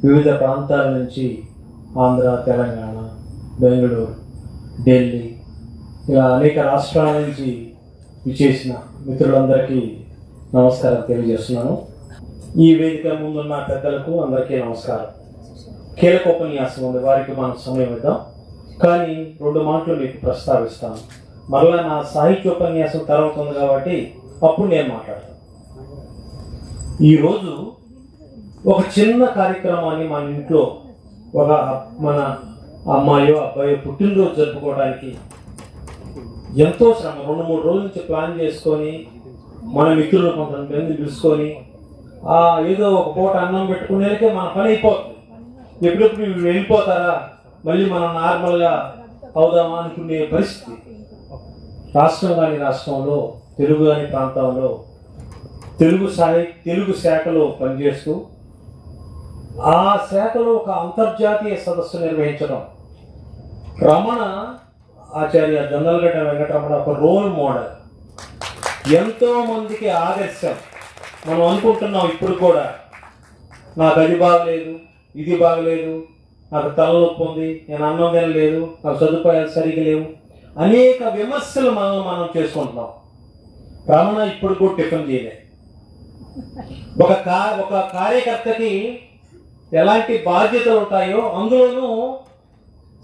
వివిధ ప్రాంతాల నుంచి ఆంధ్ర, తెలంగాణ, బెంగళూరు, ఢిల్లీ ఇలా అనేక రాష్ట్రాల నుంచి విచ్చేసిన మిత్రులందరికీ నమస్కారం తెలియజేస్తున్నాను. ఈ వేదిక ముందున్న పెద్దలకు అందరికీ నమస్కారం. కీలక ఉపన్యాసం ఉంది, వారికి మనం సమయం ఇద్దాం. కానీ 2 మాటలు మీకు ప్రస్తావిస్తాను. మరలా నా సాహిత్యోపన్యాసం తర్వాత ఉంది కాబట్టి అప్పుడు నేను మాట్లాడతాను. ఈరోజు ఒక చిన్న కార్యక్రమాన్ని మన ఇంట్లో మన అమ్మాయో అబ్బాయో పుట్టినరోజు జరుపుకోవడానికి ఎంతో శ్రమ, 2-3 రోజుల నుంచి ప్లాన్ చేసుకొని మన మిత్రులు కొంతమంది పిలుచుకొని ఏదో ఒక పూట అన్నం పెట్టుకునేకే మన పని అయిపోతుంది. ఎప్పుడెప్పుడు వెళ్ళిపోతారా, మళ్ళీ మనం నార్మల్గా అవుదామా అనుకునే పరిస్థితి. రాష్ట్రం కాని రాష్ట్రంలో, తెలుగు కాని ప్రాంతంలో తెలుగు శాఖలో పనిచేస్తూ ఆ శాఖలో ఒక అంతర్జాతీయ సదస్సు నిర్వహించడం. రమణ ఆచార్య జొన్నలగడ్డ వెంకటరమణ ఒక రోల్ మోడల్, ఎంతో మందికి ఆదర్శం. మనం అనుకుంటున్నాం ఇప్పుడు కూడా, నాకు అది బాగలేదు, ఇది బాగలేదు, నాకు తలనొప్పి ఉంది, నేను అన్నం తినలేదు, నాకు సదుపాయాలు సరిగ్గా లేవు, అనేక విమర్శలు మనం చేసుకుంటున్నాం. రమణ ఇప్పుడు కూడా టిఫిన్ చేయలేదు. ఒక కార్యకర్తకి ఎలాంటి బాధ్యతలు ఉంటాయో, అందులోనూ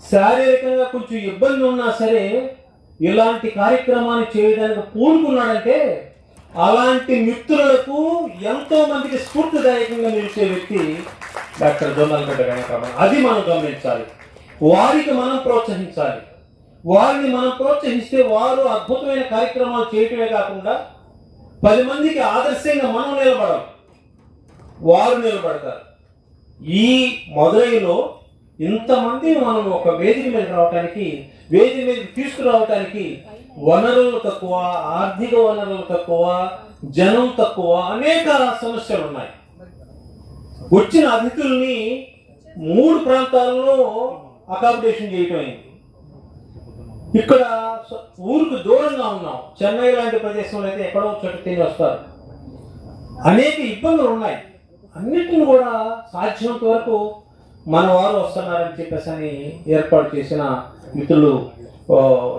శారీరకంగా కొంచెం ఇబ్బంది ఉన్నా సరే ఇలాంటి కార్యక్రమాన్ని చేయడానికి పూనుకున్నాడంటే అలాంటి మిత్రులకు ఎంతో మందికి స్ఫూర్తిదాయకంగా నిలిచే వ్యక్తి డాక్టర్ జొన్నలగడ్డ వెంకటరమణ. అది మనం గమనించాలి, వారికి మనం ప్రోత్సహించాలి. వారిని మనం ప్రోత్సహిస్తే వారు అద్భుతమైన కార్యక్రమాలు చేయటమే కాకుండా 10 మందికి ఆదర్శంగా మనం నిలబడం, వారు నిలబడతారు. ఈ మదురైలో ఇంతమంది మనం ఒక వేదిక మీద రావడానికి, వేదిక మీద తీసుకురావడానికి వనరులు తక్కువ, ఆర్థిక వనరులు తక్కువ, జనం తక్కువ, అనేక సమస్యలు ఉన్నాయి. వచ్చిన అతిథుల్ని 3 ప్రాంతాల్లో అకామిడేషన్ చేయటం అయింది. ఇక్కడ ఊరికి దూరంగా ఉన్నాం. చెన్నై లాంటి ప్రదేశంలో అయితే ఎక్కడో చోట తిని వస్తారు. అనేక ఇబ్బందులు ఉన్నాయి. అన్నిటిని కూడా సాధ్యమైనంత వరకు మన వారు వస్తున్నారని చెప్పేసి అని ఏర్పాటు చేసిన మిత్రులు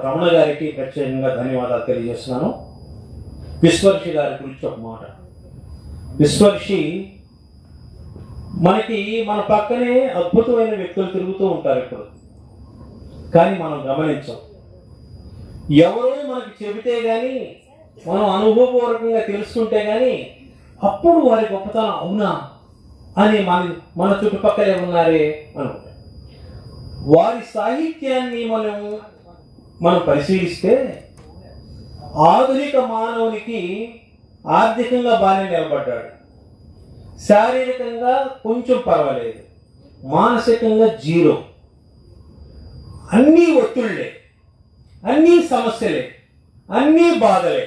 రమణ గారికి ప్రత్యేకంగా ధన్యవాదాలు తెలియజేస్తున్నాను. విశ్వర్షి గారి గురించి ఒక మాట. విశ్వర్షి మన పక్కనే అద్భుతమైన వ్యక్తులు తిరుగుతూ ఉంటారు ఇప్పుడు, కానీ మనం గమనించం. ఎవరో మనకి చెబితే కానీ, మనం అనుభవపూర్వకంగా తెలుసుకుంటే కానీ అప్పుడు వారి గొప్పతనం అవునా అని మన చుట్టుపక్కలే ఉన్నారే అనుకుంటాం. వారి సాహిత్యాన్ని మనం పరిశీలిస్తే ఆధునిక మానవునికి ఆర్థికంగా బాగానే నిలబడ్డాడు, శారీరకంగా కొంచెం పర్వాలేదు, మానసికంగా 0. అన్నీ ఒత్తిళ్లే, అన్నీ సమస్యలే, అన్నీ బాధలే,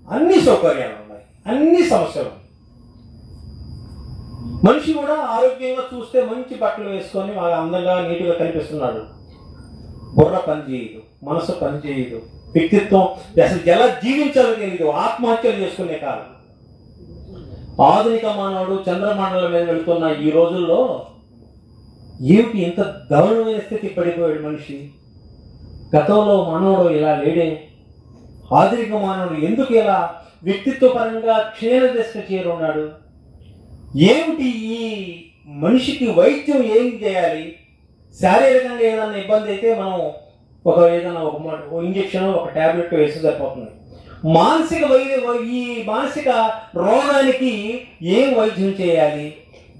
అన్ని సౌకర్యాలు ఉన్నాయి, అన్ని సమస్యలు. మనిషి కూడా ఆరోగ్యంగా చూస్తే మంచి బట్టలు వేసుకొని బాగా అందంగా నీట్గా కనిపిస్తున్నాడు. బుర్ర పనిచేయదు, మనసు పనిచేయదు, వ్యక్తిత్వం అసలు ఎలా జీవించాలో తెలియదు, ఆత్మహత్యలు చేసుకునే కాలం. ఆధునిక మానవుడు చంద్రమండలం మీద వెళుతున్న ఈ రోజుల్లో ఏమిటి ఇంత దారుణమైన స్థితి పడిపోయాడు మనిషి? గతంలో మానవుడు ఇలా లేడే. ఆధునిక మానవుడు ఎందుకు ఇలా వ్యక్తిత్వ పరంగా క్షీణ దశ చేరున్నాడు? ఏమిటి ఈ మనిషికి వైద్యం ఏం చేయాలి? శారీరకంగా ఏదైనా ఇబ్బంది అయితే మనం ఒక ఇంజక్షన్, ఒక టాబ్లెట్ వేసి సరిపోతుంది. ఈ మానసిక రోగానికి ఏం వైద్యం చేయాలి?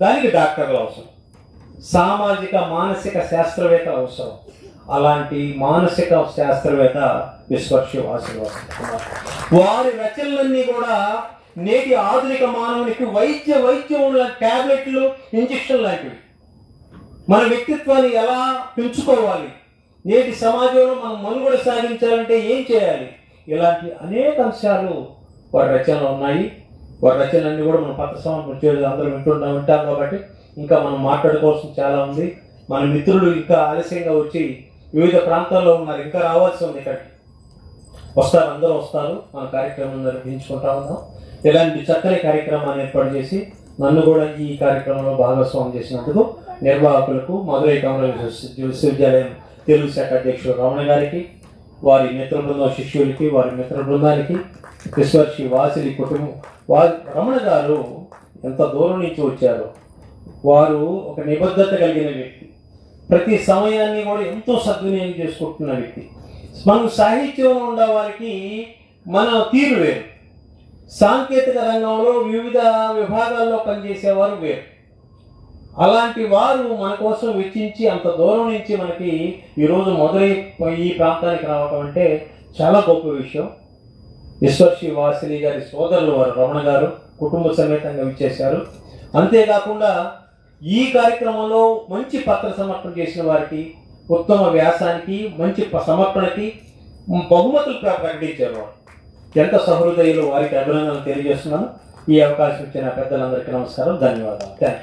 దానికి డాక్టర్లు అవసరం, సామాజిక మానసిక శాస్త్రవేత్త అవసరం. అలాంటి మానసిక శాస్త్రవేత్త విశ్వర్షి ఆశీర్వాదం. వారి రచనలన్నీ కూడా నేటి ఆధునిక మానవునికి వైద్యం టాబ్లెట్లు, ఇంజక్షన్ లాంటివి. మన వ్యక్తిత్వాన్ని ఎలా పెంచుకోవాలి, నేటి సమాజంలో మనం మనుగడ సాగించాలంటే ఏం చేయాలి, ఇలాంటి అనేక అంశాలు వారి రచనలు ఉన్నాయి. వారి రచనలన్నీ కూడా మన పత్ర సమర్పించేది అందరూ వింటాం కాబట్టి ఇంకా మనం మాట్లాడుకోవాల్సిన చాలా ఉంది. మన మిత్రులు ఇంకా ఆలస్యంగా వచ్చి వివిధ ప్రాంతాల్లో ఉన్నారు, ఇంకా రావాల్సి ఉంది. ఇక్కడికి వస్తారు, అందరూ వస్తారు. మన కార్యక్రమం నిర్వహించుకుంటా ఉన్నాం. ఇలాంటి చక్కని కార్యక్రమాన్ని ఏర్పాటు చేసి నన్ను కూడా ఈ కార్యక్రమంలో భాగస్వామ్యం చేసినందుకు నిర్వాహకులకు, మధురై కమల విశ్వవిద్యాలయం తెలుగు శాఖ అధ్యక్షుడు రమణ గారికి, వారి మిత్ర బృందం శిష్యులకి, వారి మిత్ర బృందానికి, విశ్వర్షి వాసిలి కుటుంబం, రమణ గారు ఎంత దూరం నుంచి వచ్చారో. వారు ఒక నిబద్ధత కలిగిన వ్యక్తి, ప్రతి సమయాన్ని కూడా ఎంతో సద్వినియోగం చేసుకుంటున్న వ్యక్తి. మనం సాహిత్యంలో ఉండే వారికి మన తీరు వేరు, సాంకేతిక రంగంలో వివిధ విభాగాల్లో పనిచేసేవారు వేరు. అలాంటి వారు మన కోసం వెచ్చించి అంత దూరం నుంచి మనకి ఈరోజు మధురై ఈ ప్రాంతానికి రావటం అంటే చాలా గొప్ప విషయం. విశ్వర్షి వాసిలి గారి సోదరులు వారు రమణ గారు కుటుంబ సమేతంగా విచ్చేశారు. అంతేకాకుండా ఈ కార్యక్రమంలో మంచి పత్ర సమర్పణ చేసిన వారికి, ఉత్తమ వ్యాసానికి, మంచి సమర్పణకి బహుమతులు ప్రకటించారు. ఎంత సహృదయులు, వారికి అభినందనలు తెలియజేస్తున్నాను. ఈ అవకాశం ఇచ్చిన పెద్దలందరికీ నమస్కారం, ధన్యవాదాలు. Thank you.